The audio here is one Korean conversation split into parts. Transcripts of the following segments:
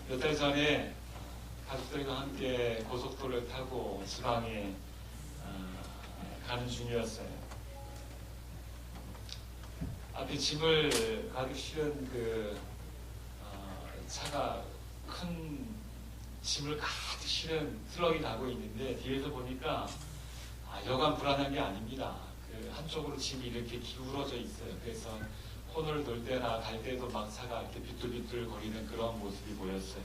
몇 달 전에 가족들과 함께 고속도로를 타고 지방에 가는 중이었어요. 앞에 짐을 가득 실은 차가 큰 짐을 가득 실은 트럭이 가고 있는데 뒤에서 보니까 여간 불안한 게 아닙니다. 한쪽으로 짐이 이렇게 기울어져 있어요. 그래서 코너를 돌 때나 갈 때도 막 차가 이렇게 비뚤비뚤 거리는 그런 모습이 보였어요.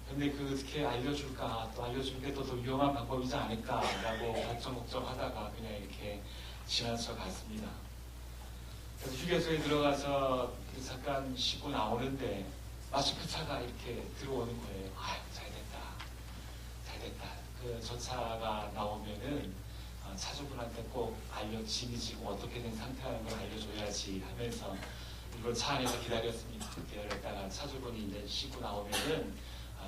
근데 어떻게 알려줄까, 또 알려준 게 또 더 위험한 방법이지 않을까라고 걱정하다가 그냥 이렇게 지나쳐 갔습니다. 그래서 휴게소에 들어가서 잠깐 쉬고 나오는데 마치 그 차가 이렇게 들어오는 거예요. 아유, 잘됐다. 저 차가 나오면은 차주분한테 꼭 짐이 지금 어떻게 된 상태라는 걸 알려줘야지 하면서 이걸 차 안에서 기다렸습니다. 기다렸다가 차주분이 이제 씻고 나오면은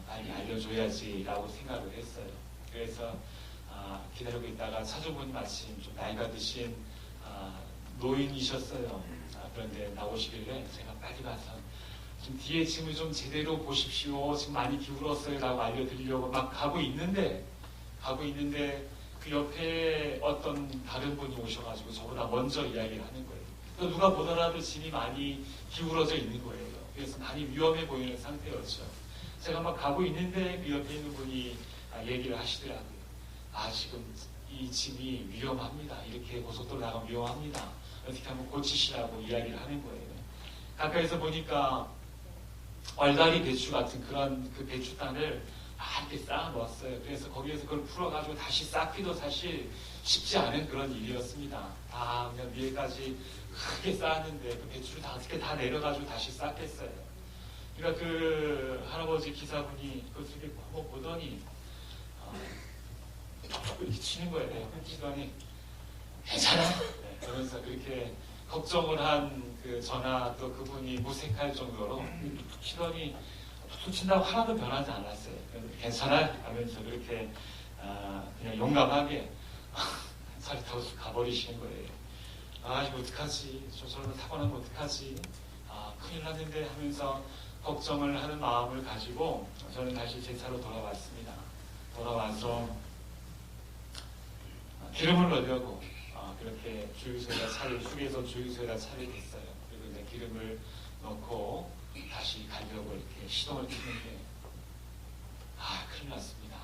빨리 알려줘야지라고 생각을 했어요. 그래서 기다리고 있다가 차주분이 마침 좀 나이가 드신 노인이셨어요. 그런데 나오시길래 제가 빨리 가서 좀 뒤에 짐을 좀 제대로 보십시오. 지금 많이 기울었어요. 라고 알려드리려고 막 가고 있는데 그 옆에 어떤 다른 분이 오셔가지고 저보다 먼저 이야기를 하는 거예요. 누가 보더라도 짐이 많이 기울어져 있는 거예요. 그래서 많이 위험해 보이는 상태였죠. 제가 막 가고 있는데 그 옆에 있는 분이 얘기를 하시더라고요. 지금 이 짐이 위험합니다. 이렇게 고속도로 나가면 위험합니다. 어떻게 한번 고치시라고 이야기를 하는 거예요. 가까이서 보니까 얼다리 배추 같은 그런 배추단을 이렇게 쌓아 놓았어요. 그래서 거기에서 그걸 풀어가지고 다시 쌓기도 사실 쉽지 않은 그런 일이었습니다. 다 그냥 위에까지 크게 쌓았는데 그 배추를 어떻게 다 내려가지고 다시 쌓겠어요. 그러니까 할아버지 기사분이 그것을 이렇게 보더니 이렇게 치는 거예요. 치더니 괜찮아? 네, 그러면서 그렇게 걱정을 한 저나 또 그분이 무색할 정도로 치더니 툭 친다고 하나도 변하지 않았어요. 괜찮아? 하면서 그렇게 그냥 용감하게 차를 타고 가버리시는 거예요. 이거 어떡하지? 저런 타고 나면 어떡하지? 큰일 났는데 하면서 걱정을 하는 마음을 가지고 저는 다시 제 차로 돌아왔습니다. 돌아와서 기름을 넣으려고 그렇게 휴게소 주유소에다 차를 댔어요. 그리고 이제 기름을 넣고 다시 가려고 이렇게 시동을 켰는데 큰일 났습니다.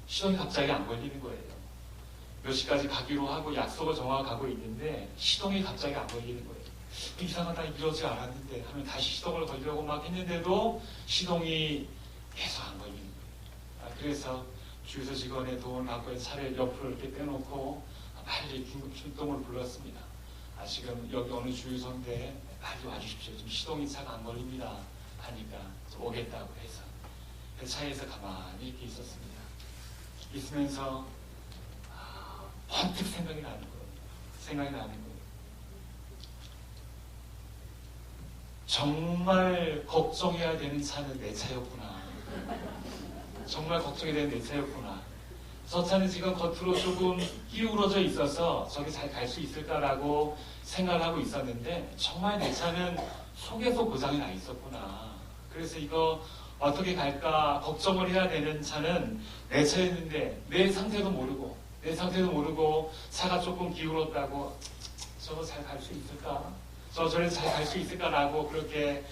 시동이 갑자기 안 걸리는 거예요. 몇 시까지 가기로 하고 약속을 정하고 있는데 시동이 갑자기 안 걸리는 거예요. 이상하다, 이러지 않았는데 하면 다시 시동을 걸려고 막 했는데도 시동이 계속 안 걸리는 거예요. 그래서 주유소 직원의 도움을 받고 차를 옆으로 이렇게 빼놓고 빨리 긴급 출동을 불렀습니다. 지금 여기 어느 주유소인데 빨리 와주십시오. 지금 시동이 차가 안 걸립니다. 하니까 오겠다고 해서 그 차에서 가만히 이렇게 있었습니다. 있으면서 번뜩 생각이 나는 거예요. 정말 걱정해야 되는 차는 내 차였구나. 정말 걱정이 되는 내 차였구나. 저 차는 지금 겉으로 조금 기울어져 있어서 저기 잘 갈 수 있을까라고 생각을 하고 있었는데 정말 내 차는 속에서 고장이 나 있었구나. 그래서 이거 어떻게 갈까 걱정을 해야 되는 차는 내 차였는데 내 상태도 모르고 차가 조금 기울었다고 저거 잘 갈 수 있을까? 저래 잘 갈 수 있을까라고 그렇게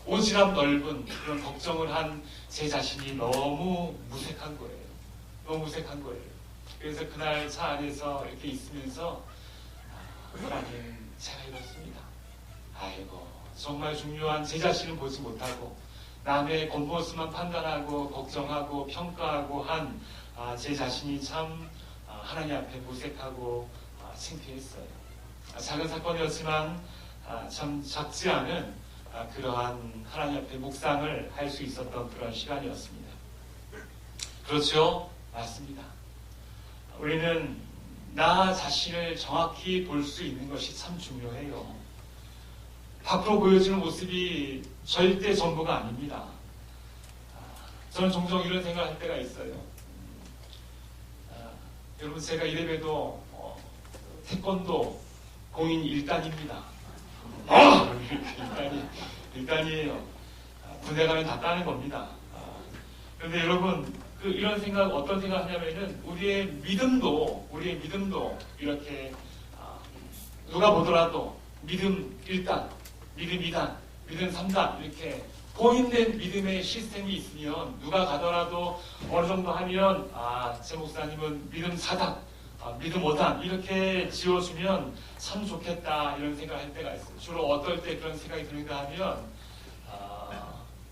오지랖 넓은 그런 걱정을 한 제 자신이 너무 무색한 거예요. 그래서 그날 차 안에서 이렇게 있으면서 하나님, 제가 이렇습니다. 정말 중요한 제 자신을 보지 못하고 남의 겉모습만 판단하고 걱정하고 평가하고 한 제 자신이 참 하나님 앞에 무색하고 창피했어요. 작은 사건이었지만 참 작지 않은 그러한 하나님 앞에 묵상을 할 수 있었던 그런 시간이었습니다. 그렇죠? 맞습니다. 우리는 나 자신을 정확히 볼 수 있는 것이 참 중요해요. 밖으로 보여지는 모습이 절대 전부가 아닙니다. 저는 종종 이런 생각을 할 때가 있어요. 여러분, 제가 이래봬도 태권도 공인 1단입니다. 일단이에요. 군대 가면 다 따는 겁니다. 그런데 여러분, 이런 생각, 어떤 생각 하냐면은, 우리의 믿음도 이렇게, 누가 보더라도 믿음 1단, 믿음 2단, 믿음 3단, 이렇게 보인된 믿음의 시스템이 있으면, 누가 가더라도 어느 정도 하면, 제 목사님은 믿음 4단, 믿음 5단, 이렇게 지어주면 참 좋겠다, 이런 생각을 할 때가 있어요. 주로 어떨 때 그런 생각이 드는가 하면,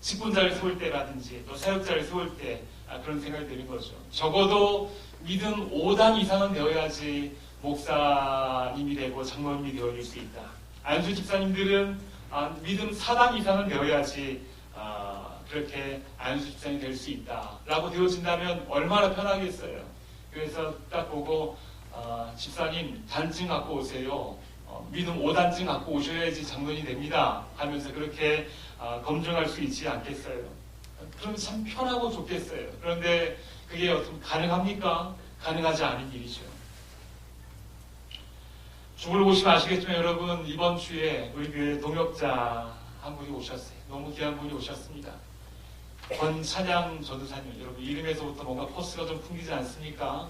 직분자를 세울 때라든지, 또 사역자를 세울 때, 그런 생각이 드는 거죠. 적어도 믿음 5단 이상은 되어야지 목사님이 되고 장로님이 되어질 수 있다. 안수 집사님들은 믿음 4단 이상은 되어야지 그렇게 안수 집사님이 될 수 있다라고 되어진다면 얼마나 편하겠어요. 그래서 딱 보고 집사님 단증 갖고 오세요. 믿음 5단증 갖고 오셔야지 장로님이 됩니다 하면서 그렇게 검증할 수 있지 않겠어요. 그럼 참 편하고 좋겠어요. 그런데 그게 어떻게 가능합니까? 가능하지 않은 일이죠. 죽을 보시면 아시겠지만 여러분, 이번 주에 우리 교회 동역자 한 분이 오셨어요. 너무 귀한 분이 오셨습니다. 권찬양 전도사님. 여러분, 이름에서부터 뭔가 포스가 좀 풍기지 않습니까?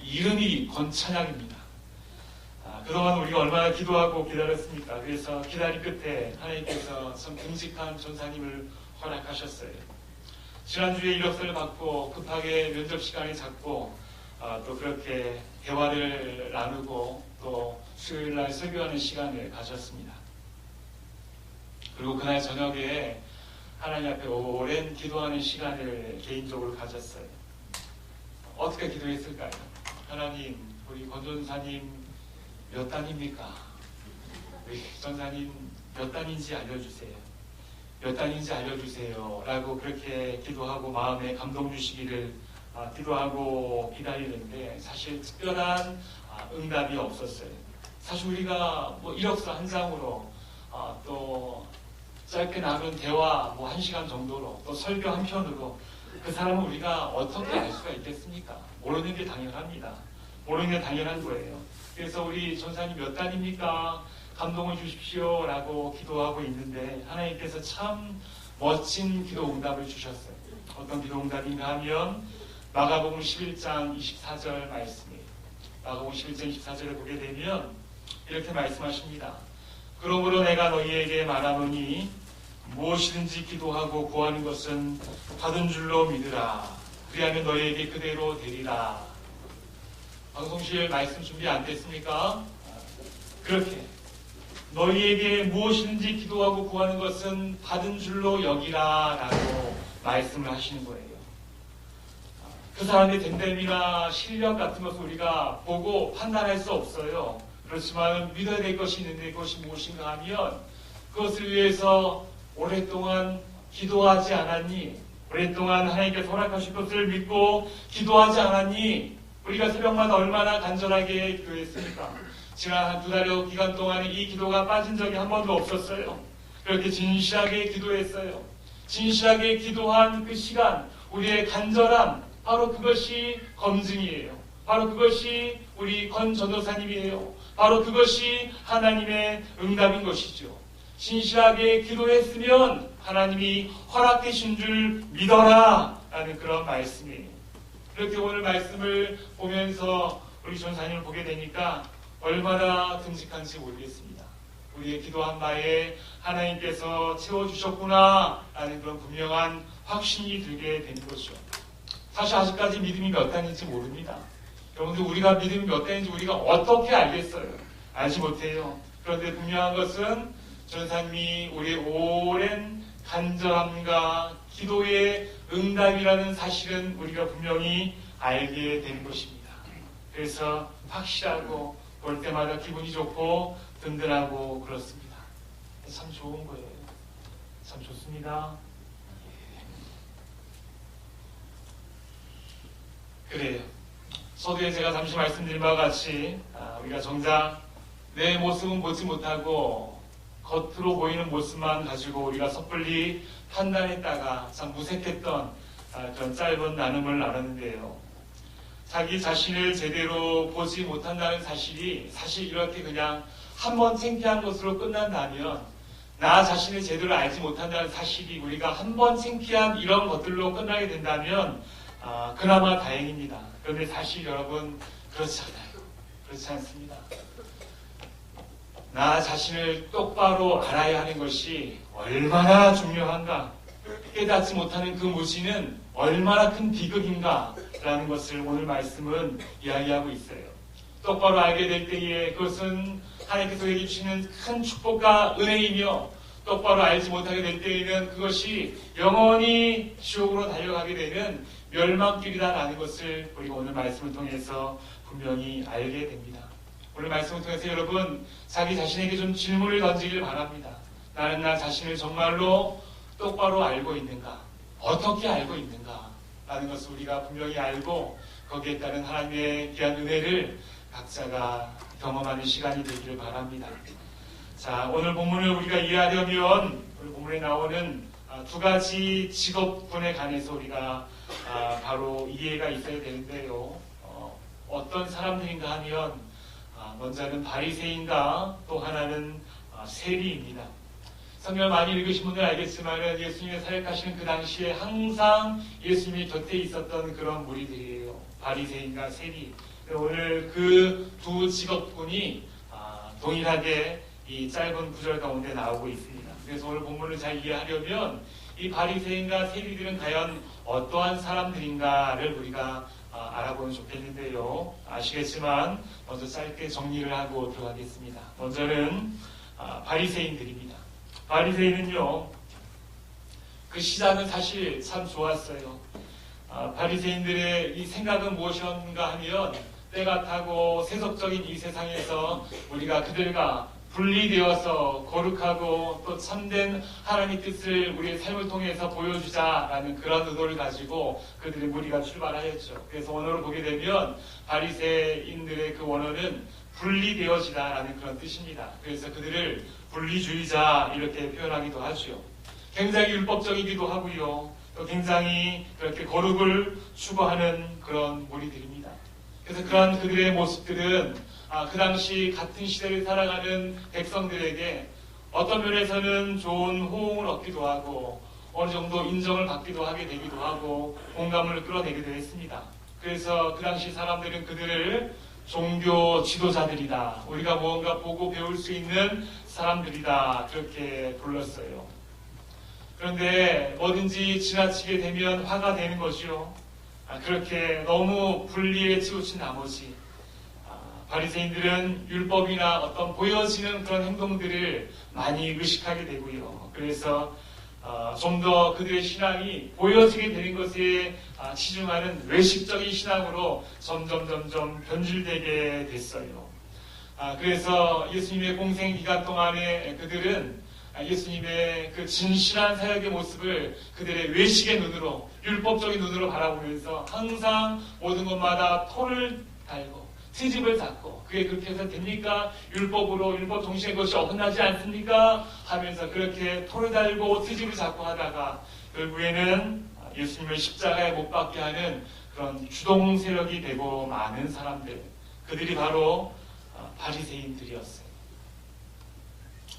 이름이 권찬양입니다. 그동안 우리가 얼마나 기도하고 기다렸습니까? 그래서 기다림 끝에 하나님께서 참 듬직한 전사님을 허락하셨어요. 지난주에 이력서를 받고 급하게 면접 시간을 잡고 또 그렇게 대화를 나누고 또 수요일날 설교하는 시간을 가졌습니다. 그리고 그날 저녁에 하나님 앞에 오랜 기도하는 시간을 개인적으로 가졌어요. 어떻게 기도했을까요? 하나님, 우리 권 전사님 몇 단입니까? 우리 전사님 몇 단인지 알려주세요. 몇 단인지 알려주세요. 라고 그렇게 기도하고 마음에 감동 주시기를 기도하고 기다리는데 사실 특별한 응답이 없었어요. 사실 우리가 뭐 이력서 한 장으로 또 짧게 나눈 대화 뭐 1시간 정도로 또 설교 한 편으로 그 사람은 우리가 어떻게 알 수가 있겠습니까? 모르는 게 당연합니다. 모르는 게 당연한 거예요. 그래서 우리 전사님 몇 단입니까? 감동을 주십시오 라고 기도하고 있는데 하나님께서 참 멋진 기도 응답을 주셨어요. 어떤 기도 응답인가 하면 마가복음 11장 24절 말씀이에요. 마가복음 11장 24절을 보게 되면 이렇게 말씀하십니다. 그러므로 내가 너희에게 말하노니 무엇이든지 기도하고 구하는 것은 받은 줄로 믿으라. 그리하면 너희에게 그대로 되리라. 방송실 말씀 준비 안 됐습니까? 그렇게 너희에게 무엇이든지 기도하고 구하는 것은 받은 줄로 여기라 라고 말씀을 하시는 거예요. 그 사람의 됨됨이나 실력 같은 것을 우리가 보고 판단할 수 없어요. 그렇지만 믿어야 될 것이 있는데 그것이 무엇인가 하면 그것을 위해서 오랫동안 기도하지 않았니? 오랫동안 하나님께서 허락하실 것을 믿고 기도하지 않았니? 우리가 새벽마다 얼마나 간절하게 기도했습니까? 지난 한 2달여 기간 동안에 이 기도가 빠진 적이 한 번도 없었어요. 그렇게 진실하게 기도했어요. 진실하게 기도한 그 시간, 우리의 간절함, 바로 그것이 검증이에요. 바로 그것이 우리 권 전도사님이에요. 바로 그것이 하나님의 응답인 것이죠. 진실하게 기도했으면 하나님이 허락해 준 줄 믿어라 라는 그런 말씀이에요. 그렇게 오늘 말씀을 보면서 우리 전사님을 보게 되니까 얼마나 듬직한지 모르겠습니다. 우리의 기도한 바에 하나님께서 채워주셨구나 라는 그런 분명한 확신이 들게 되는 것이죠. 사실 아직까지 믿음이 몇 단인지 모릅니다. 여러분들 우리가 믿음이 몇 단인지 우리가 어떻게 알겠어요? 알지 못해요. 그런데 분명한 것은 전사님이 우리의 오랜 간절함과 기도의 응답이라는 사실은 우리가 분명히 알게 되는 것입니다. 그래서 확실하고 볼 때마다 기분이 좋고 든든하고 그렇습니다. 참 좋은 거예요. 참 좋습니다. 그래요. 서두에 제가 잠시 말씀드린 바와 같이 우리가 정작 내 모습은 보지 못하고 겉으로 보이는 모습만 가지고 우리가 섣불리 판단했다가 참 무색했던 그런 짧은 나눔을 나눴는데요. 자기 자신을 제대로 보지 못한다는 사실이 사실 이렇게 그냥 한번 창피한 것으로 끝난다면 나 자신을 제대로 알지 못한다는 사실이 우리가 한번 창피한 이런 것들로 끝나게 된다면 그나마 다행입니다. 그런데 사실 여러분 그렇지 않아요. 그렇지 않습니다. 나 자신을 똑바로 알아야 하는 것이 얼마나 중요한가, 깨닫지 못하는 그 무지는 얼마나 큰 비극인가 라는 것을 오늘 말씀은 이야기하고 있어요. 똑바로 알게 될 때에 그것은 하나님께서 우리에게 주시는 큰 축복과 은혜이며, 똑바로 알지 못하게 될 때에는 그것이 영원히 지옥으로 달려가게 되는 멸망길이다라는 것을 우리가 오늘 말씀을 통해서 분명히 알게 됩니다. 오늘 말씀을 통해서 여러분 자기 자신에게 좀 질문을 던지길 바랍니다. 나는 나 자신을 정말로 똑바로 알고 있는가? 어떻게 알고 있는가? 라는 것을 우리가 분명히 알고 거기에 따른 하나님의 귀한 은혜를 각자가 경험하는 시간이 되기를 바랍니다. 자, 오늘 본문을 우리가 이해하려면 오늘 본문에 나오는 두 가지 직업군에 관해서 우리가 바로 이해가 있어야 되는데요. 어떤 사람들인가 하면 먼저는 바리새인과 또 하나는 세리입니다. 성경을 많이 읽으신 분들은 알겠지만 예수님의 사역하시는 그 당시에 항상 예수님이 곁에 있었던 그런 무리들이에요. 바리새인과 세리. 오늘 그 두 직업군이 동일하게 이 짧은 구절 가운데 나오고 있습니다. 그래서 오늘 본문을 잘 이해하려면 이 바리새인과 세리들은 과연 어떠한 사람들인가를 우리가 알아보면 좋겠는데요. 아시겠지만 먼저 짧게 정리를 하고 들어가겠습니다. 먼저는 바리새인들입니다. 바리새인은요, 그 시작은 사실 참 좋았어요. 바리새인들의 이 생각은 무엇인가 하면 때가 타고 세속적인 이 세상에서 우리가 그들과 분리되어서 거룩하고 또 참된 하나님의 뜻을 우리의 삶을 통해서 보여주자라는 그런 의도를 가지고 그들의 무리가 출발하였죠. 그래서 원어를 보게 되면 바리새인들의 그 원어는 분리되어지다라는 그런 뜻입니다. 그래서 그들을 분리주의자 이렇게 표현하기도 하죠. 굉장히 율법적이기도 하고요. 또 굉장히 그렇게 거룩을 추구하는 그런 무리들입니다. 그래서 그런 그들의 모습들은 그 당시 같은 시대를 살아가는 백성들에게 어떤 면에서는 좋은 호응을 얻기도 하고 어느 정도 인정을 받기도 하게 되기도 하고 공감을 끌어내기도 했습니다. 그래서 그 당시 사람들은 그들을 종교 지도자들이다, 우리가 무언가 보고 배울 수 있는 사람들이다, 그렇게 불렀어요. 그런데 뭐든지 지나치게 되면 화가 되는 거죠. 그렇게 너무 분리에 치우친 나머지 바리새인들은 율법이나 어떤 보여지는 그런 행동들을 많이 의식하게 되고요. 그래서 좀 더 그들의 신앙이 보여지게 되는 것에 치중하는 외식적인 신앙으로 점점 변질되게 됐어요. 그래서 예수님의 공생 기간 동안에 그들은 예수님의 그 진실한 사역의 모습을 그들의 외식의 눈으로, 율법적인 눈으로 바라보면서 항상 모든 것마다 토를 달고 트집을 잡고, 그게 그렇게 해서 됩니까? 율법으로, 율법 정신의 것이 어긋나지 않습니까? 하면서 그렇게 토를 달고 트집을 잡고 하다가 결국에는 예수님을 십자가에 못 박게 하는 그런 주동 세력이 되고 많은 사람들, 그들이 바로 바리새인들이었어요.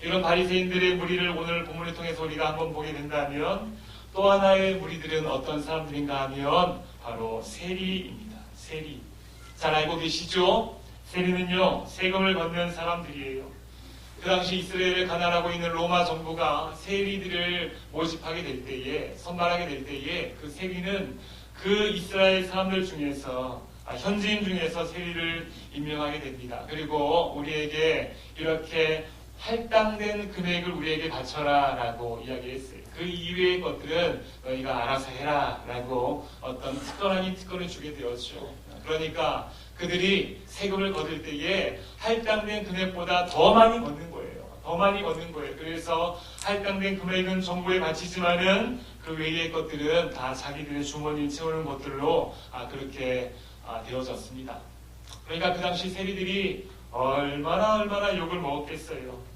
이런 바리새인들의 무리를 오늘 본문을 통해서 우리가 한번 보게 된다면 또 하나의 무리들은 어떤 사람들인가 하면 바로 세리입니다. 세리. 잘 알고 계시죠? 세리는요, 세금을 걷는 사람들이에요. 그 당시 이스라엘을 관할하고 있는 로마 정부가 세리들을 모집하게 될 때에, 선발하게 될 때에 그 세리는 그 이스라엘 사람들 중에서, 현지인 중에서 세리를 임명하게 됩니다. 그리고 우리에게 이렇게 할당된 금액을 우리에게 바쳐라 라고 이야기했어요. 그 이외의 것들은 너희가 알아서 해라 라고 어떤 특권 아닌 특권을 주게 되었죠. 그러니까 그들이 세금을 거둘 때에 할당된 금액보다 더 많이 걷는 거예요. 더 많이 걷는 거예요. 그래서 할당된 금액은 정부에 바치지만은 그 외의 것들은 다 자기들의 주머니를 채우는 것들로 그렇게 되어졌습니다. 그러니까 그 당시 세리들이 얼마나 욕을 먹었겠어요.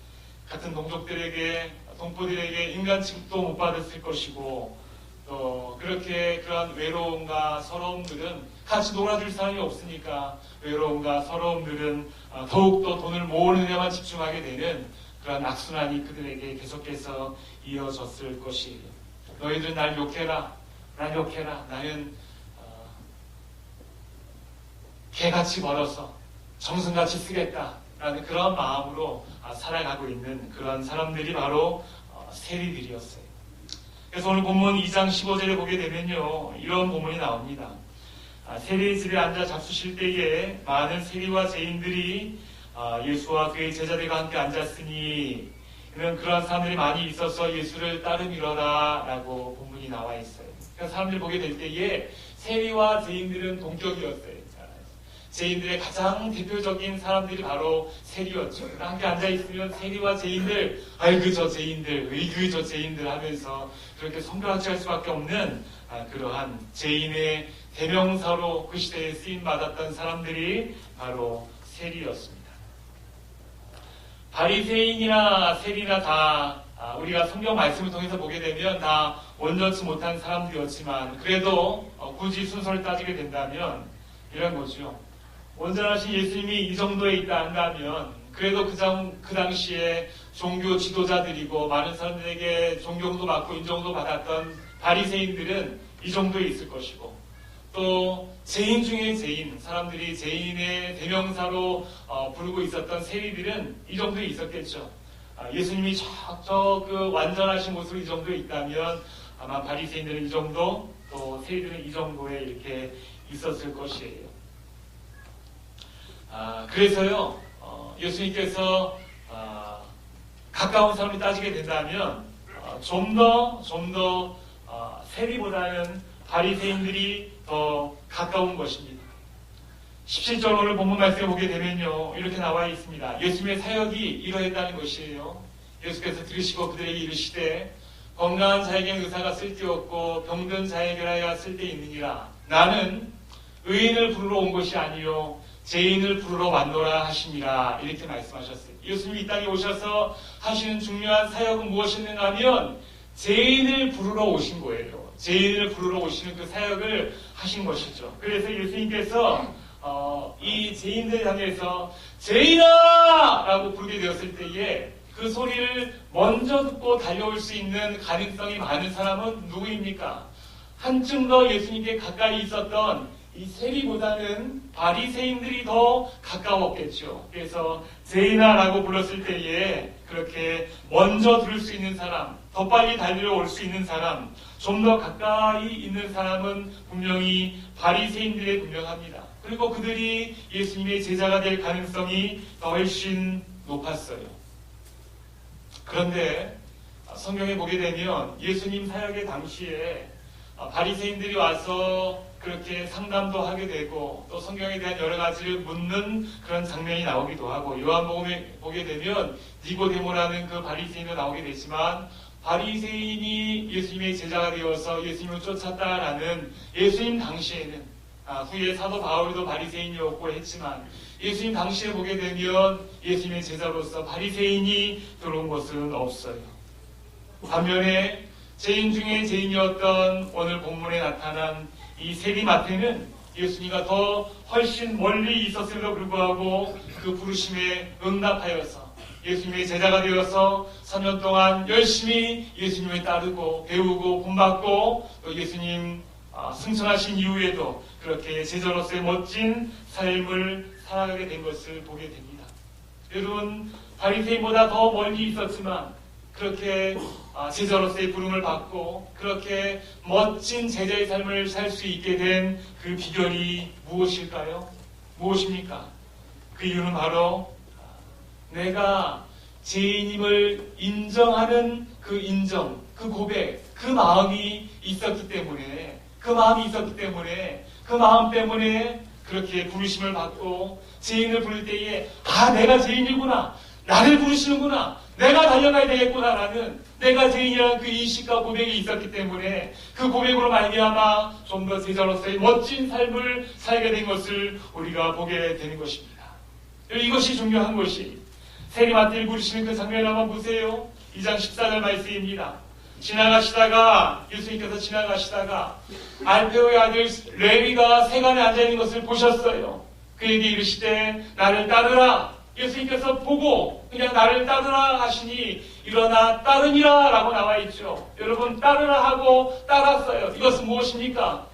같은 동족들에게, 동포들에게 인간 취급도 못 받았을 것이고, 또 그렇게 그런 외로움과 서러움들은 같이 놀아줄 사람이 없으니까 외로움과 서러움들은 더욱더 돈을 모으는 데만 집중하게 되는 그런 악순환이 그들에게 계속해서 이어졌을 것이에요. 너희들은 날 욕해라. 날 욕해라. 나는 개같이 벌어서 정승같이 쓰겠다라는 그런 마음으로 살아가고 있는 그런 사람들이 바로 세리들이었어요. 그래서 오늘 본문 2장 15절에 보게 되면요, 이런 본문이 나옵니다. 세리의 집에 앉아 잡수실 때에 많은 세리와 죄인들이 예수와 그의 제자들과 함께 앉았으니 그런 사람들이 많이 있어서 예수를 따르미러라 라고 본문이 나와 있어요. 그래서 사람들이 보게 될 때에 세리와 죄인들은 동격이었어요. 죄인들의 가장 대표적인 사람들이 바로 세리였죠. 함께 앉아있으면 세리와 죄인들, 아이고 저 죄인들, 으이그 저 죄인들 하면서 그렇게 손가락질할 수밖에 없는 그러한 죄인의 대명사로 그 시대에 쓰임받았던 사람들이 바로 세리였습니다. 바리새인이나 세리나 다 우리가 성경 말씀을 통해서 보게 되면 다 온전치 못한 사람들이었지만 그래도 굳이 순서를 따지게 된다면 이런 거죠. 온전하신 예수님이 이 정도에 있다 한다면 그래도 그 당시에 종교 지도자들이고 많은 사람들에게 존경도 받고 인정도 받았던 바리새인들은 이 정도에 있을 것이고 또 죄인 중에 죄인, 사람들이 죄인의 대명사로 부르고 있었던 세리들은 이 정도에 있었겠죠. 예수님이 그 완전하신 모습으로 이 정도에 있다면 아마 바리새인들은 이 정도, 또 세리들은 이 정도에 이렇게 있었을 것이에요. 그래서요, 예수님께서 가까운 사람이 따지게 된다면 좀 더 세리보다는 바리새인들이 더 가까운 것입니다. 17절 오늘 본문 말씀에 보게 되면요, 이렇게 나와 있습니다. 예수님의 사역이 이러했다는 것이에요. 예수께서 들으시고 그들에게 이르시되 건강한 자에게는 의사가 쓸데없고 병든 자에게라야 쓸데있느니라. 나는 의인을 부르러 온 것이 아니요 죄인을 부르러 왔노라 하시니라. 이렇게 말씀하셨어요. 예수님이 이 땅에 오셔서 하시는 중요한 사역은 무엇이었는가 하면 죄인을 부르러 오신 거예요. 죄인을 부르러 오시는 그 사역을 하신 것이죠. 그래서 예수님께서 이 죄인들 향해서 죄인아! 라고 부르게 되었을 때에 그 소리를 먼저 듣고 달려올 수 있는 가능성이 많은 사람은 누구입니까? 한층 더 예수님께 가까이 있었던 이 세리보다는 바리새인들이 더 가까웠겠죠. 그래서 죄인아라고 불렀을 때에 그렇게 먼저 들을 수 있는 사람, 더 빨리 달려올 수 있는 사람, 좀 더 가까이 있는 사람은 분명히 바리새인들에 분명합니다. 그리고 그들이 예수님의 제자가 될 가능성이 더 훨씬 높았어요. 그런데 성경에 보게 되면 예수님 사역의 당시에 바리새인들이 와서 그렇게 상담도 하게 되고 또 성경에 대한 여러 가지를 묻는 그런 장면이 나오기도 하고 요한복음에 보게 되면 니고데모라는 그 바리새인도 나오게 되지만 바리새인이 예수님의 제자가 되어서 예수님을 쫓았다라는 예수님 당시에는 후에 사도 바울도 바리새인이었고 했지만 예수님 당시에 보게 되면 예수님의 제자로서 바리새인이 들어온 것은 없어요. 반면에 죄인 중에 죄인이었던 오늘 본문에 나타난 이 세리마태는 예수님과 더 훨씬 멀리 있었음에도 불구하고 그 부르심에 응답하여서 예수님의 제자가 되어서 3년 동안 열심히 예수님을 따르고 배우고 본받고 또 예수님 승천하신 이후에도 그렇게 제자로서의 멋진 삶을 살아가게 된 것을 보게 됩니다. 여러분, 바리새인보다 더 멀리 있었지만 그렇게 제자로서의 부름을 받고 그렇게 멋진 제자의 삶을 살 수 있게 된 그 비결이 무엇일까요? 무엇입니까? 그 이유는 바로 내가 죄인임을 인정하는 그 인정, 그 고백, 그 마음이 있었기 때문에 그 마음 때문에 그렇게 부르심을 받고 죄인을 부를 때에 내가 죄인이구나, 나를 부르시는구나, 내가 달려가야 되겠구나라는 내가 죄인이라는 그 인식과 고백이 있었기 때문에 그 고백으로 말미암아 좀 더 제자로서의 멋진 삶을 살게 된 것을 우리가 보게 되는 것입니다. 이것이 중요한 것이 세리마태를 부르시는 그 장면을 한번 보세요. 2장 14절 말씀입니다. 예수님께서 지나가시다가 알페오의 아들 레위가 세간에 앉아있는 것을 보셨어요. 그에게 이르시되 나를 따르라. 예수님께서 보고 그냥 나를 따르라 하시니 일어나 따르니라 라고 나와 있죠. 여러분, 따르라 하고 따랐어요. 이것은 무엇입니까?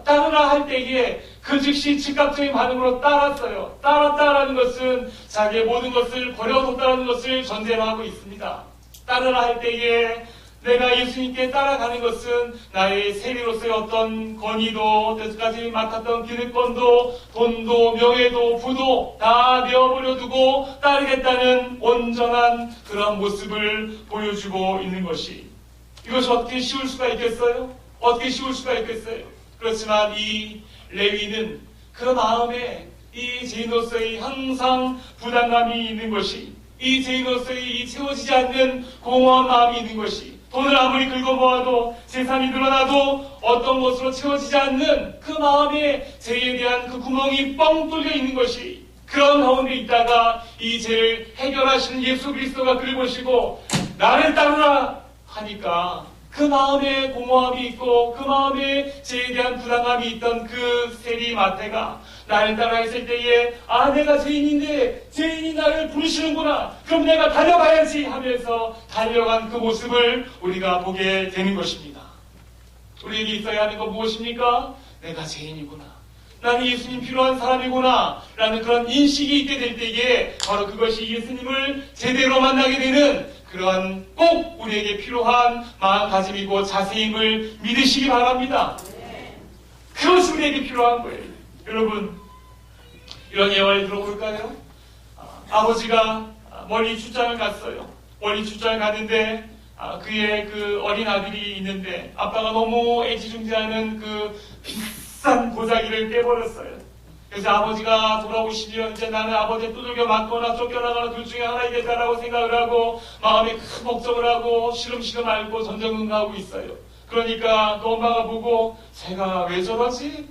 따르라 할 때에 그 즉시 즉각적인 반응으로 따랐어요. 따랐다라는 것은 자기의 모든 것을 버려뒀다는 것을 전제로 있습니다. 따르라 할 때에 내가 예수님께 따라가는 것은 나의 세리로서의 어떤 권위도, 때까지 맡았던 기득권도, 돈도, 명예도, 부도 다 내어버려 두고 따르겠다는 온전한 그런 모습을 보여주고 있는 것이, 이것이 어떻게 쉬울 수가 있겠어요? 어떻게 쉬울 수가 있겠어요? 그렇지만 이 레위는 그 마음에 이 죄인으로서의 항상 부담감이 있는 것이, 이 죄인으로서의 이 채워지지 않는 공허한 마음이 있는 것이, 돈을 아무리 긁어모아도 재산이 늘어나도 어떤 것으로 채워지지 않는 그 마음에 죄에 대한 그 구멍이 뻥 뚫려 있는 것이, 그런 가운데 있다가 이 죄를 해결하시는 예수 그리스도가 그를 보시고 나를 따르라 하니까 그 마음에 공허함이 있고 그 마음에 죄에 대한 부담감이 있던 그 세리 마태가 나를 따라 했을 때에 내가 죄인인데 죄인이 나를 부르시는구나, 그럼 내가 달려가야지 하면서 달려간 그 모습을 우리가 보게 되는 것입니다. 우리에게 있어야 하는 건 무엇입니까? 내가 죄인이구나, 나는 예수님 필요한 사람이구나 라는 그런 인식이 있게 될 때에 바로 그것이 예수님을 제대로 만나게 되는 그러한 꼭 우리에게 필요한 마음가짐이고 자세임을 믿으시기 바랍니다. 그것이 우리에게 필요한 거예요. 여러분, 이런 예화를 들어볼까요? 아버지가 멀리 출장을 갔어요. 멀리 출장을 갔는데 그의 그 어린 아들이 있는데 아빠가 너무 애지중지하는 그 비싼 보자기를 깨버렸어요. 그래서 아버지가 돌아오시면 이제 나는 아버지의 두들겨 맞거나 쫓겨나거나 둘 중에 하나이겠다라고 생각을 하고 마음에 큰 걱정을 하고 시름시름 앓고 전전긍긍하고 있어요. 그러니까 또 엄마가 보고 제가 왜 저러지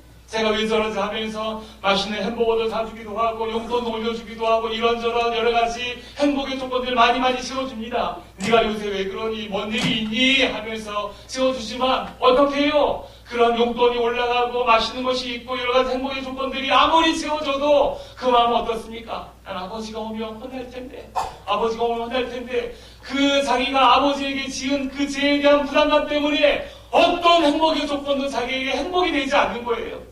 하면서 맛있는 햄버거도 사주기도 하고 용돈도 올려주기도 하고 이런저런 여러가지 행복의 조건들을 많이 채워줍니다. 네가 요새 왜 그러니, 뭔 일이 있니 하면서 채워주지만 어떻게 해요? 그런 용돈이 올라가고 맛있는 것이 있고 여러가지 행복의 조건들이 아무리 채워져도 그 마음은 어떻습니까? 난 아버지가 오면 혼날 텐데 그 자기가 아버지에게 지은 그 죄에 대한 부담감 때문에 어떤 행복의 조건도 자기에게 행복이 되지 않는 거예요.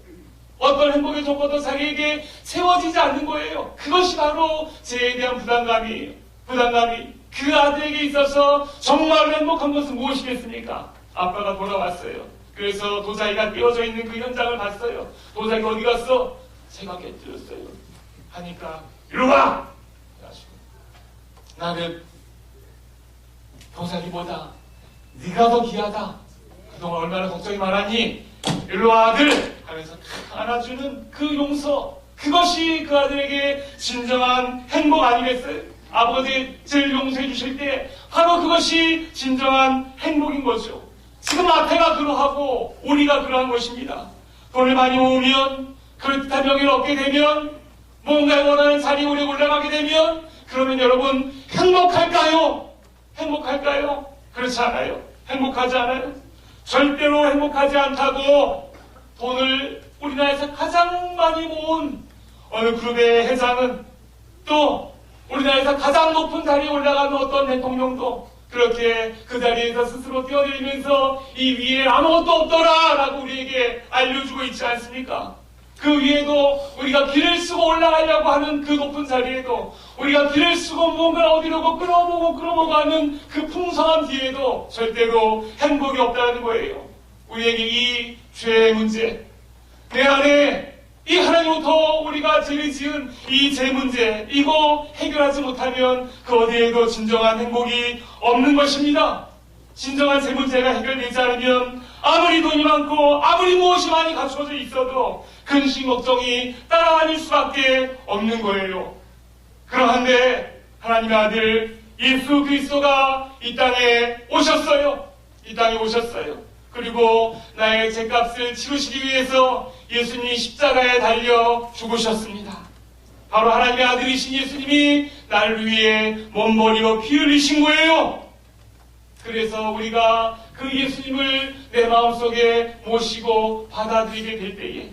어떤 행복의 조건도 자기에게 채워지지 않는 거예요. 그것이 바로 죄에 대한 부담감이에요. 부담감이 그 아들에게 있어서 정말로 행복한 것은 무엇이겠습니까? 아빠가 돌아왔어요. 그래서 도자기가 끼워져 있는 그 현장을 봤어요. 도자기 어디 갔어? 제가 깨뜨렸어요. 하니까 이리 와! 그래가지고 나는 도자기보다 네가 더 귀하다. 그동안 얼마나 걱정이 많았니? 일로 와 아들! 하면서 안아주는 그 용서, 그것이 그 아들에게 진정한 행복 아니겠어요? 아버지를 용서해 주실 때 바로 그것이 진정한 행복인 거죠. 지금 마태가 그러하고 우리가 그러한 것입니다. 돈을 많이 모으면, 그럴듯한 명예를 얻게 되면, 뭔가 원하는 자리에 오래 올라가게 되면, 그러면 여러분 행복할까요? 그렇지 않아요. 행복하지 않아요. 절대로 행복하지 않다고 돈을 우리나라에서 가장 많이 모은 어느 그룹의 회장은, 또 우리나라에서 가장 높은 자리에 올라가는 어떤 대통령도 그렇게 그 자리에서 스스로 뛰어내리면서 이 위에 아무것도 없더라 라고 우리에게 알려주고 있지 않습니까? 그 위에도 우리가 길을 쓰고 올라가려고 하는 그 높은 자리에도, 우리가 길을 쓰고 뭔가 얻으려고 끌어모고 하는 그 풍성한 뒤에도 절대로 행복이 없다는 거예요. 우리에게 이 죄의 문제, 내 안에 이 하나님부터 우리가 죄를 지은 이 죄 문제, 이거 해결하지 못하면 그 어디에도 진정한 행복이 없는 것입니다. 진정한 죄 문제가 해결되지 않으면 아무리 돈이 많고 아무리 무엇이 많이 갖춰져 있어도 근심 걱정이 따라다닐 수밖에 없는 거예요. 그러한데 하나님의 아들 예수 그리스도가 이 땅에 오셨어요. 그리고 나의 죄값을 치르시기 위해서 예수님이 십자가에 달려 죽으셨습니다. 바로 하나님의 아들이신 예수님이 나를 위해 몸버리고 피 흘리신 거예요. 그래서 우리가 그 예수님을 내 마음속에 모시고 받아들이게 될 때에,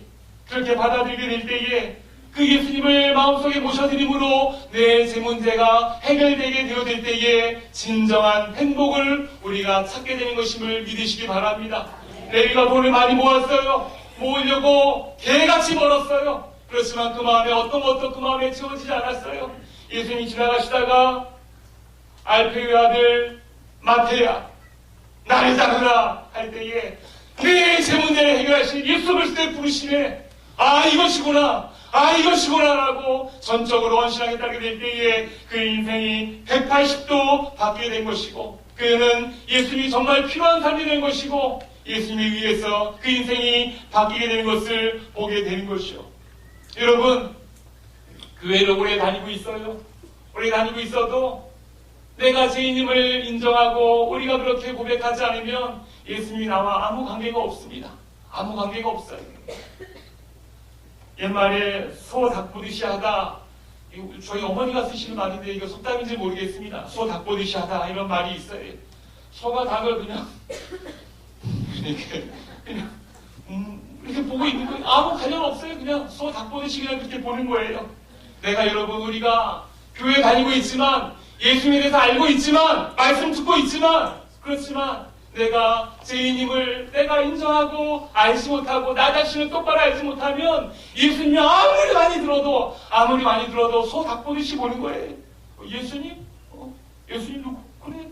그렇게 받아들이게 될 때에 그 예수님을 마음속에 모셔드림으로 내 제 문제가 해결되게 되어질 때에 진정한 행복을 우리가 찾게 되는 것임을 믿으시기 바랍니다. 레위가 돈을 많이 모았어요. 모으려고 개같이 벌었어요. 그렇지만 그 마음에 어떤 것도 그 마음에 채워지지 않았어요. 예수님이 지나가시다가 알페의 아들 마태야, 나를 따르라 할 때에 내 제 문제를 해결하신 예수 그리스도의 부르심에 이것이구나, 이것이구나라고 전적으로 헌신하게 따르게 될 때에 그 인생이 180도 바뀌게 된 것이고, 그는 예수님이 정말 필요한 삶이 된 것이고, 예수님에 의해서 그 인생이 바뀌게 되는 것을 보게 되는 것이요. 여러분, 교회를 오래 다니고 있어요. 오래 다니고 있어도 내가 죄인임을 인정하고 우리가 그렇게 고백하지 않으면 예수님이 나와 아무 관계가 없습니다. 아무 관계가 없어요. 옛말에 소 닭보듯이 하다, 저희 어머니가 쓰시는 말인데 이거 속담인지 모르겠습니다. 소 닭보듯이 하다 이런 말이 있어요. 소가 닭을 그냥 이렇게 보고 있는 거예요. 아무 관련 없어요. 그냥 소 닭보듯이 그냥 그렇게 보는 거예요. 내가 여러분, 우리가 교회 다니고 있지만, 예수님에 대해서 알고 있지만, 말씀 듣고 있지만, 그렇지만 내가 죄인임을 내가 인정하고 알지 못하고 나 자신을 똑바로 알지 못하면 예수님이 아무리 많이 들어도 소 닭보듯이 보는 거예요. 예수님? 예수님 누구? 그래?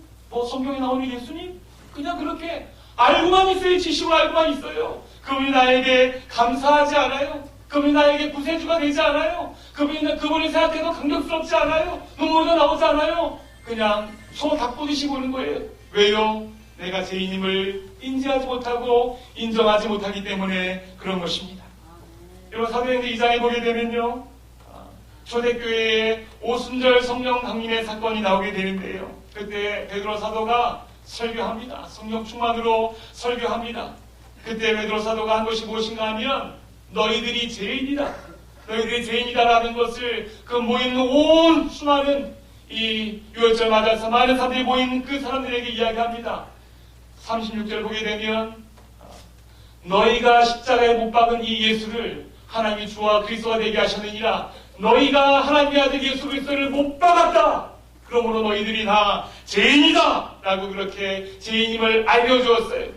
성경에 나오는 예수님? 그냥 그렇게 알고만 있어요. 지식으로 알고만 있어요. 그분이 나에게 감사하지 않아요. 그분이 나에게 구세주가 되지 않아요. 그분을 생각해도 감격스럽지 않아요. 눈물도 나오지 않아요. 그냥 소 닭보듯이 보는 거예요. 왜요? 내가 죄인임을 인지하지 못하고 인정하지 못하기 때문에 그런 것입니다. 여러분, 사도행전 2장에 보게 되면요, 초대교회에 오순절 성령 강림의 사건이 나오게 되는데요, 그때 베드로 사도가 설교합니다. 성령 충만으로 설교합니다. 그때 베드로 사도가 한 것이 무엇인가 하면, 너희들이 죄인이다, 너희들이 죄인이다라는 것을 그 모인 온 수많은 이 유월절 맞아서 많은 사람들이 모인 그 사람들에게 이야기합니다. 36절 보게 되면, 너희가 십자가에 못 박은 이 예수를 하나님이 주와 그리스도가 되게 하셨느니라. 너희가 하나님의 아들 예수 그리스도를 못 박았다. 그러므로 너희들이 다 죄인이다 라고 그렇게 죄인임을 알려주었어요.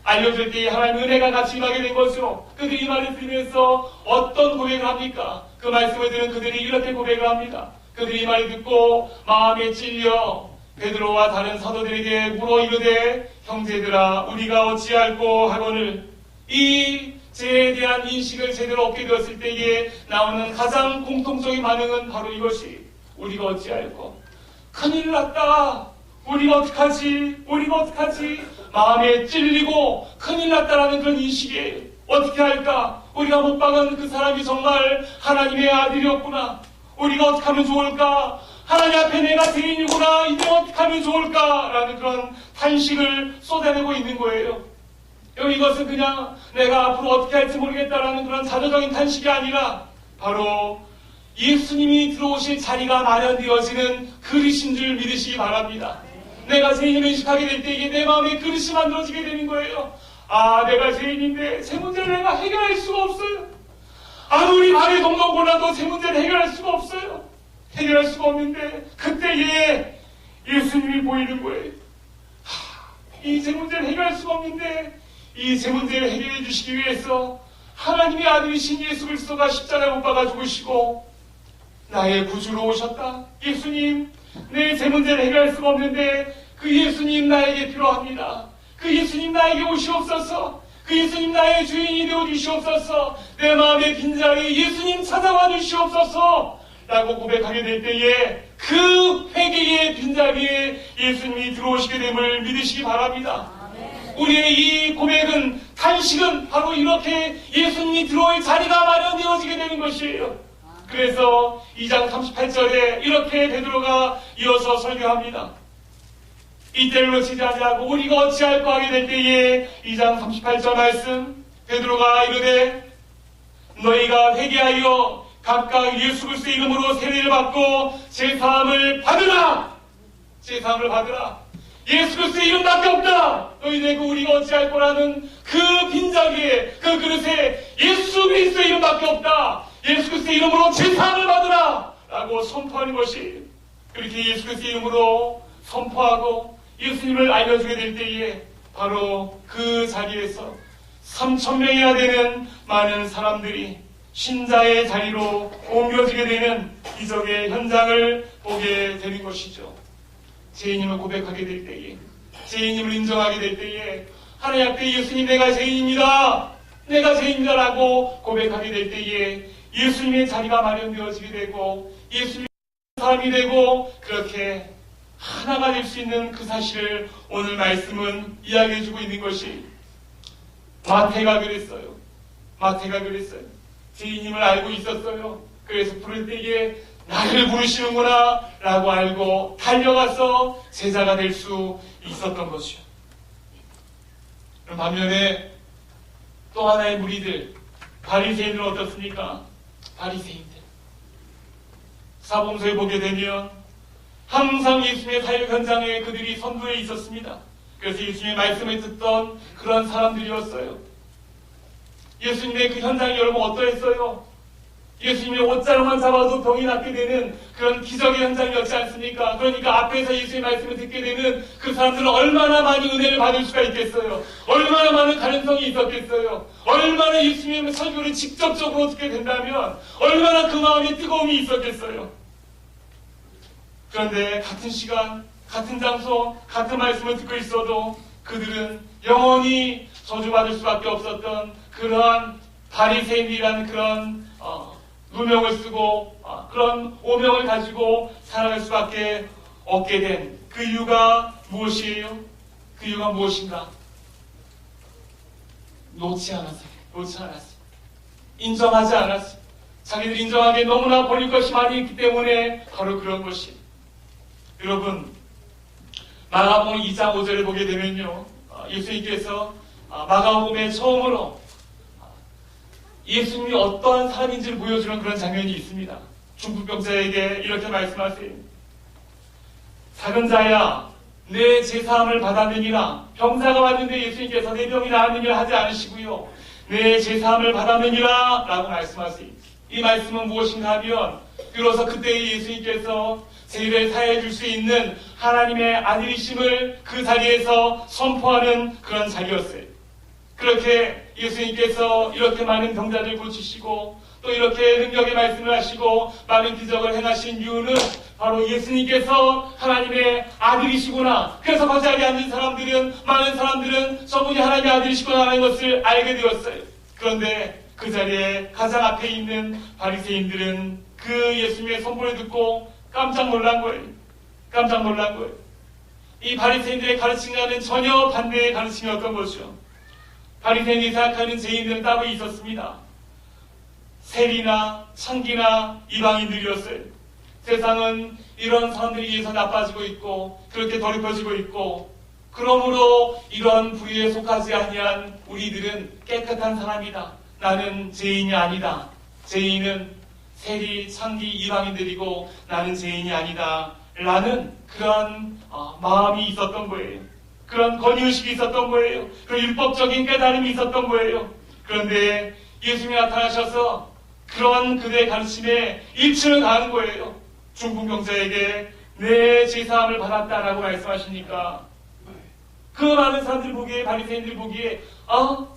알려줄 때에 하나님의 은혜가 같이 임하게 된 것이요. 그들이 이 말을 들으면서 어떤 고백을 합니까? 그 말씀을 들은 그들이 이렇게 고백을 합니다. 그들이 이 말을 듣고 마음에 찔려 베드로와 다른 사도들에게 물어 이르되, 형제들아, 우리가 어찌할꼬 하거늘. 이 죄에 대한 인식을 제대로 얻게 되었을 때에 나오는 가장 공통적인 반응은 바로 이것이, 우리가 어찌할꼬, 큰일 났다, 우리가 어떡하지, 마음에 찔리고 큰일 났다라는 그런 인식이에요. 어떻게 할까? 우리가 못 박은 그 사람이 정말 하나님의 아들이었구나. 우리가 어떻게 하면 좋을까? 하나님 앞에 내가 죄인이구나. 이제 어떻게 하면 좋을까? 라는 그런 탄식을 쏟아내고 있는 거예요. 이것은 그냥 내가 앞으로 어떻게 할지 모르겠다라는 그런 자조적인 탄식이 아니라 바로 예수님이 들어오실 자리가 마련되어지는 그릇인 줄 믿으시기 바랍니다. 내가 죄인을 인식하게 될 때 이게 내 마음에 그릇이 만들어지게 되는 거예요. 내가 죄인인데 제 문제를 내가 해결할 수가 없어요. 아무리 발에 동동 골라도 제 문제를 해결할 수가 없어요. 해결할 수가 없는데 그때에 예수님이 보이는 거예요. 이 제 문제를 해결할 수가 없는데 이 제 문제를 해결해 주시기 위해서 하나님의 아들이신 예수 그리스도가 십자가에 못 박아 죽으시고 나의 구주로 오셨다. 예수님, 내 제 문제를 해결할 수가 없는데 그 예수님 나에게 필요합니다. 그 예수님 나에게 오시옵소서. 그 예수님 나의 주인이 되어 주시옵소서. 내 마음의 빈자리에 예수님 찾아와 주시옵소서 라고 고백하게 될 때에 그 회개의 빈자리에 예수님이 들어오시게 됨을 믿으시기 바랍니다. 우리의 이 고백은, 탄식은 바로 이렇게 예수님이 들어올 자리가 마련되어지게 되는 것이에요. 그래서 2장 38절에 이렇게 베드로가 이어서 설교합니다. 이때를 놓치지 아니하고 우리가 어찌할꼬 하게 될 때에 2장 38절 말씀, 베드로가 이르되 너희가 회개하여 각각 예수 그리스도의 이름으로 세례를 받고 제사함을 받으라. 예수 그리스도의 이름밖에 없다. 너희네 그 우리가 어찌할 거라는 그 빈자리에 그 그릇에 예수 그리스도의 이름밖에 없다. 예수 그리스도의 이름으로 제사함을 받으라 라고 선포하는 것이, 그렇게 예수 그리스도의 이름으로 선포하고 예수님을 알려주게 될 때에 바로 그 자리에서 3,000명이나 되는 많은 사람들이 신자의 자리로 옮겨지게 되는 기적의 현장을 보게 되는 것이죠. 죄인임을 고백하게 될 때에, 죄인임을 인정하게 될 때에, 하나님 앞에 예수님 내가 죄인입니다, 내가 죄인입니다 라고 고백하게 될 때에 예수님의 자리가 마련되어지게 되고 예수님의 사람이 되고 그렇게 하나가 될 수 있는 그 사실을 오늘 말씀은 이야기해주고 있는 것이, 마태가 그랬어요. 마태가 그랬어요. 죄인임을 알고 있었어요. 그래서 부를 때에 나를 부르시는구나 라고 알고 달려가서 제자가 될 수 있었던 것이요. 반면에 또 하나의 무리들, 바리새인들은 어떻습니까? 바리새인들, 사복음서에 보게 되면 항상 예수님의 사역 현장에 그들이 선두에 있었습니다. 그래서 예수님의 말씀을 듣던 그런 사람들이었어요. 예수님의 그 현장이 여러분 어떠했어요? 예수님의 옷자루만 잡아도 병이 낫게 되는 그런 기적의 현장이었지 않습니까? 그러니까 앞에서 예수의 말씀을 듣게 되는 그 사람들은 얼마나 많은 은혜를 받을 수가 있겠어요? 얼마나 많은 가능성이 있었겠어요? 얼마나 예수님의 설교를 직접적으로 듣게 된다면 얼마나 그 마음에 뜨거움이 있었겠어요? 그런데 같은 시간, 같은 장소, 같은 말씀을 듣고 있어도 그들은 영원히 저주받을 수밖에 없었던 그러한 바리새인이라는 그런 누명을 쓰고 그런 오명을 가지고 살아갈 수밖에 없게 된 그 이유가 무엇이에요? 그 이유가 무엇인가? 놓지 않았어요. 인정하지 않았어요. 자기들이 인정하기에 너무나 버릴 것이 많이 있기 때문에 바로 그런 것이. 여러분, 마가복음 2장 5절을 보게 되면요, 예수님께서 마가복음에 처음으로 예수님이 어떠한 사람인지를 보여주는 그런 장면이 있습니다. 중풍병자에게 이렇게 말씀하세요. 작은 자야, 내 제사함을 받았느니라. 병자가 왔는데 예수님께서 내 병이 나았느니라 하지 않으시고요, 내 제사함을 받았느니라 라고 말씀하세요. 이 말씀은 무엇인가 하면 비로소 그때의 예수님께서 죄를 사해 줄 수 있는 하나님의 아들이심을 그 자리에서 선포하는 그런 자리였어요. 그렇게 예수님께서 이렇게 많은 병자들 고치시고 또 이렇게 능력의 말씀을 하시고 많은 기적을 행하신 이유는 바로 예수님께서 하나님의 아들이시구나. 그래서 그 자리에 앉은 사람들은, 많은 사람들은 저분이 하나님의 아들이시구나 하는 것을 알게 되었어요. 그런데 그 자리에 가장 앞에 있는 바리새인들은 그 예수님의 선포를 듣고 깜짝 놀란 거예요. 깜짝 놀란 거예요. 이 바리새인들의 가르침과는 전혀 반대의 가르침이었던 것이죠. 바리새인이 생각하는 죄인들은 따로 있었습니다. 세리나 창기나 이방인들이었어요. 세상은 이런 사람들에 의해서 나빠지고 있고 그렇게 더럽혀지고 있고, 그러므로 이런 부류에 속하지 아니한 우리들은 깨끗한 사람이다. 나는 죄인이 아니다. 죄인은 세리, 창기, 이방인들이고 나는 죄인이 아니다 라는 그런 마음이 있었던 거예요. 그런 권위의식이 있었던 거예요. 그런 율법적인 깨달음이 있었던 거예요. 그런데 예수님이 나타나셔서 그런 그들의 가르침에 일치를 가하는 거예요. 중풍병자에게 내 제사함을 받았다라고 말씀하시니까 그 많은 사람들 보기에, 바리새인들 보기에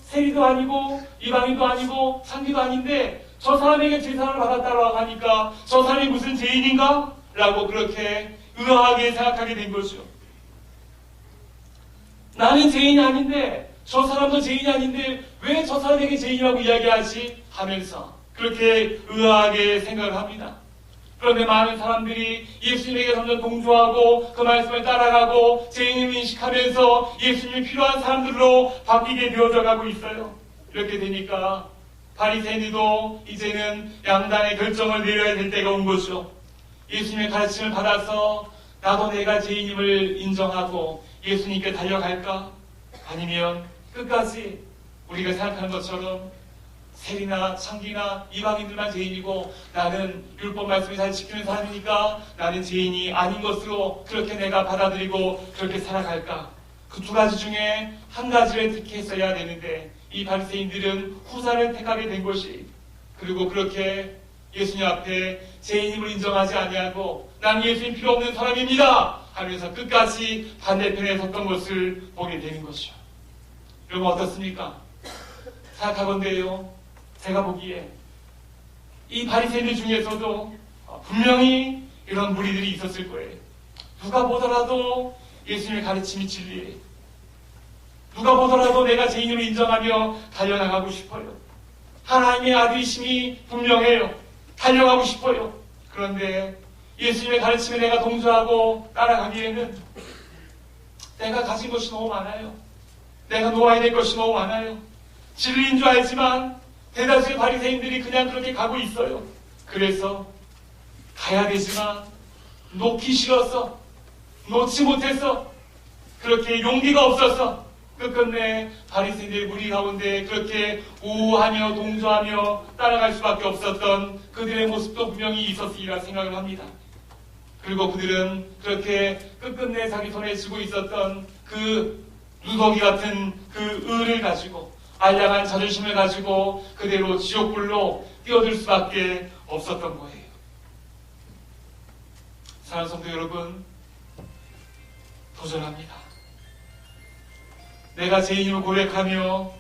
세리도 아니고 이방인도 아니고 창기도 아닌데 저 사람에게 제사함을 받았다라고 하니까 저 사람이 무슨 죄인인가? 라고 그렇게 의아하게 생각하게 된 거죠. 나는 죄인이 아닌데 저 사람도 죄인이 아닌데 왜 저 사람에게 죄인이라고 이야기하지? 하면서 그렇게 의아하게 생각을 합니다. 그런데 많은 사람들이 예수님에게 점점 동조하고 그 말씀을 따라가고 죄인을 인식하면서 예수님이 필요한 사람들로 바뀌게 되어져 가고 있어요. 이렇게 되니까 바리새인들도 이제는 양단의 결정을 내려야 될 때가 온 거죠. 예수님의 가르침을 받아서 나도 내가 죄인임을 인정하고 예수님께 달려갈까? 아니면 끝까지 우리가 생각하는 것처럼 세리나 창기나 이방인들만 죄인이고 나는 율법 말씀을 잘 지키는 사람이니까 나는 죄인이 아닌 것으로 그렇게 내가 받아들이고 그렇게 살아갈까? 그 두 가지 중에 한 가지를 택했어야 되는데 이 바리새인들은 후자를 택하게 된 것이, 그리고 그렇게 예수님 앞에 죄인임을 인정하지 아니하고 나는 예수님 필요 없는 사람입니다 하면서 끝까지 반대편에 섰던 것을 보게 되는 것이죠. 여러분 어떻습니까? 생각하건대요, 제가 보기에 이 바리새인들 중에서도 분명히 이런 무리들이 있었을 거예요. 누가 보더라도 예수님의 가르침이 진리예요. 누가 보더라도 내가 죄인으로 인정하며 달려나가고 싶어요. 하나님의 아들이심이 분명해요. 달려가고 싶어요. 그런데 예수님의 가르침에 내가 동조하고 따라가기에는 내가 가진 것이 너무 많아요. 내가 놓아야 될 것이 너무 많아요. 진리인 줄 알지만 대다수의 바리새인들이 그냥 그렇게 가고 있어요. 그래서 가야 되지만 놓기 싫어서, 놓지 못해서, 그렇게 용기가 없어서 끝끝내 바리새인들의 무리 가운데 그렇게 우호하며 동조하며 따라갈 수밖에 없었던 그들의 모습도 분명히 있었으리라 생각을 합니다. 그리고 그들은 그렇게 끝끝내 자기 손에 쥐고 있었던 그 누더기 같은 그 의를 가지고, 알량한 자존심을 가지고 그대로 지옥불로 뛰어들 수밖에 없었던 거예요. 사랑하는 성도 여러분, 도전합니다. 내가 죄인임을 고백하며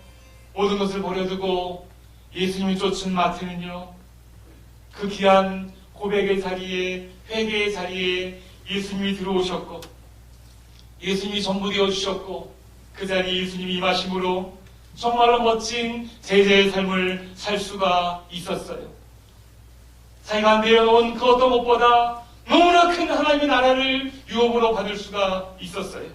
모든 것을 버려두고 예수님을 쫓은 마태는요, 그 귀한 고백의 자리에, 회개의 자리에 예수님이 들어오셨고 예수님이 전부 되어주셨고 그 자리에 예수님이 임하심으로 정말로 멋진 제자의 삶을 살 수가 있었어요. 자기가 내어놓은 그 어떤 것보다 너무나 큰 하나님의 나라를 유업으로 받을 수가 있었어요.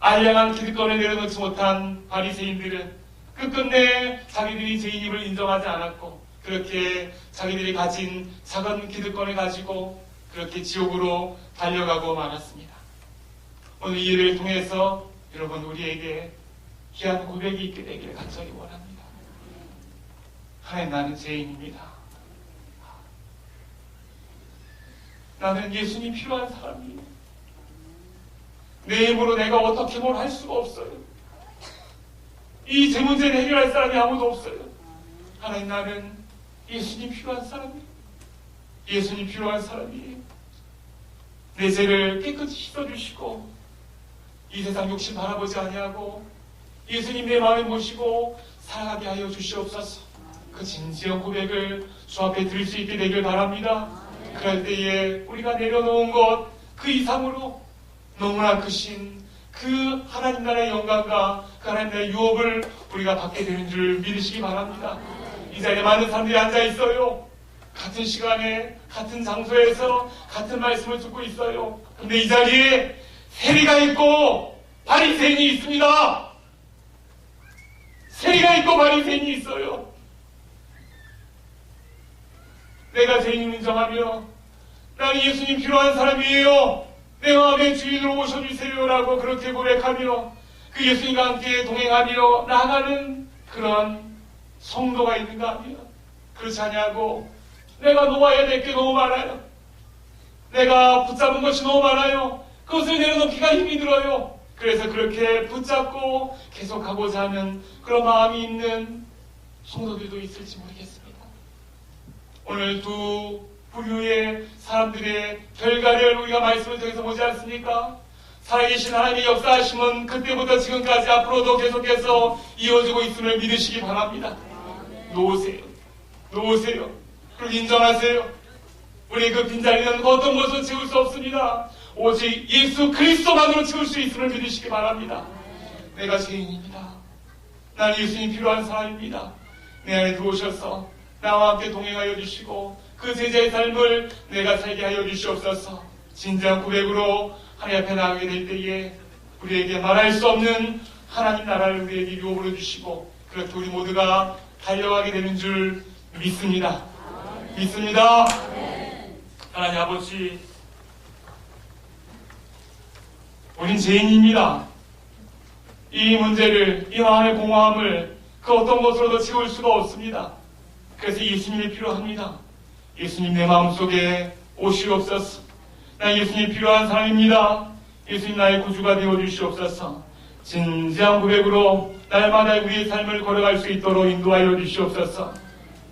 알량한 기득권을 내려놓지 못한 바리새인들은 끝끝내 자기들이 죄인임을 인정하지 않았고 그렇게 자기들이 가진 작은 기득권을 가지고 그렇게 지옥으로 달려가고 말았습니다. 오늘 이 일을 통해서 여러분 우리에게 귀한 고백이 있게 되기를 간절히 원합니다. 하나님, 나는 죄인입니다. 나는 예수님 필요한 사람이에요. 내 힘으로 내가 어떻게 뭘 할 수가 없어요. 이 제 문제를 해결할 사람이 아무도 없어요. 하나님, 나는 예수님 필요한 사람이에요. 예수님 필요한 사람이에요. 내 죄를 깨끗이 씻어주시고 이 세상 욕심 바라보지 아니하고 예수님 내 마음에 모시고 살아가게 하여 주시옵소서. 그 진지한 고백을 주 앞에 드릴 수 있게 되길 바랍니다. 그럴 때에 우리가 내려놓은 것 그 이상으로 너무나 크신 그 하나님 나라의 영광과 그 하나님 나라의 유업을 우리가 받게 되는 줄 믿으시기 바랍니다. 이 자리에 많은 사람들이 앉아 있어요. 같은 시간에 같은 장소에서 같은 말씀을 듣고 있어요. 근데 이 자리에 세리가 있고 바리새인이 있습니다. 세리가 있고 바리새인이 있어요. 내가 죄인을 인정하며 나는 예수님 필요한 사람이에요. 내 마음의 주인으로 오셔주세요라고 그렇게 고백하며 그 예수님과 함께 동행하며 나아가는 그런 성도가 있는가 하면 그렇지 않냐고 내가 놓아야 될 게 너무 많아요. 내가 붙잡은 것이 너무 많아요. 그것을 내려놓기가 힘이 들어요. 그래서 그렇게 붙잡고 계속하고자 하는 그런 마음이 있는 성도들도 있을지 모르겠습니다. 오늘 두 부류의 사람들의 결과를 우리가 말씀을 통해서 보지 않습니까? 살아계신 하나님의 역사하심은 그때부터 지금까지 앞으로도 계속해서 이어지고 있음을 믿으시기 바랍니다. 놓으세요. 놓으세요. 그리고 인정하세요. 우리 그 빈자리는 어떤 것으로 채울 수 없습니다. 오직 예수 그리스도만으로 채울 수 있음을 믿으시기 바랍니다. 내가 죄인입니다. 나는 예수님 필요한 사람입니다. 내 안에 들어오셔서 나와 함께 동행하여 주시고 그 제자의 삶을 내가 살게 하여 주시옵소서. 진정한 고백으로 하나님 앞에 나가게 될 때에 우리에게 말할 수 없는 하나님 나라를 우리에게 유업으로 주시고 그렇게 우리 모두가 달려가게 되는 줄 믿습니다. 믿습니다. 하나님 아버지, 우린 죄인입니다. 이 문제를, 이 마음의 공허함을, 그 그 어떤 것으로도 채울 수가 없습니다. 그래서 예수님이 필요합니다. 예수님 내 마음속에 오시옵소서. 나 예수님 필요한 사람입니다. 예수님 나의 구주가 되어주시옵소서. 진지한 고백으로 날마다 우리의 삶을 걸어갈 수 있도록 인도하여 주시옵소서.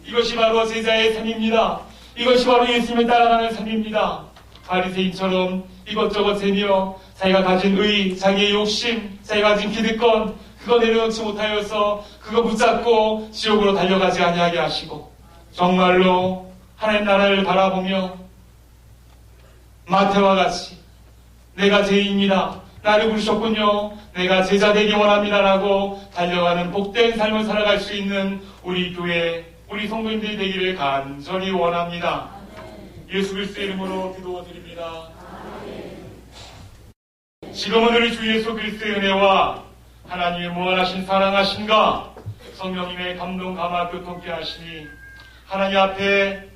이것이 바로 제자의 삶입니다. 이것이 바로 예수님을 따라가는 삶입니다. 바리새인처럼 이것저것 재며 자기가 가진 의, 자기의 욕심, 자기가 가진 기득권 그거 내려놓지 못하여서 그거 붙잡고 지옥으로 달려가지 아니하게 하시고 정말로 하나님 나라를 바라보며 마태와 같이 내가 죄인입니다. 나를 부르셨군요. 내가 제자 되기 원합니다라고 달려가는 복된 삶을 살아갈 수 있는 우리 교회, 우리 성도님들이 되기를 간절히 원합니다. 예수 그리스도의 이름으로 기도드립니다. 지금은 우리 주 예수 그리스도의 은혜와 하나님의 무한하신 사랑하심과 성령님의 감동 감화 교통케 하시니 하나님 앞에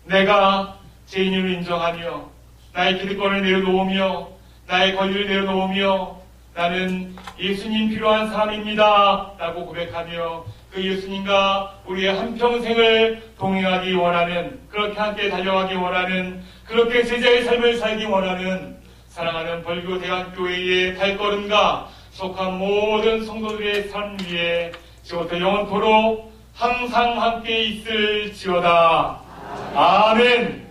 내가 죄인임을 인정하며 나의 기득권을 내려놓으며 나의 권리를 내려놓으며 나는 예수님 필요한 사람입니다 라고 고백하며 그 예수님과 우리의 한평생을 동행하기 원하는, 그렇게 함께 달려가기 원하는, 그렇게 제자의 삶을 살기 원하는 사랑하는 벌교 대한교회의 발걸음과 속한 모든 성도들의 삶 위에 지금부터 영원토록 항상 함께 있을지어다. 아멘.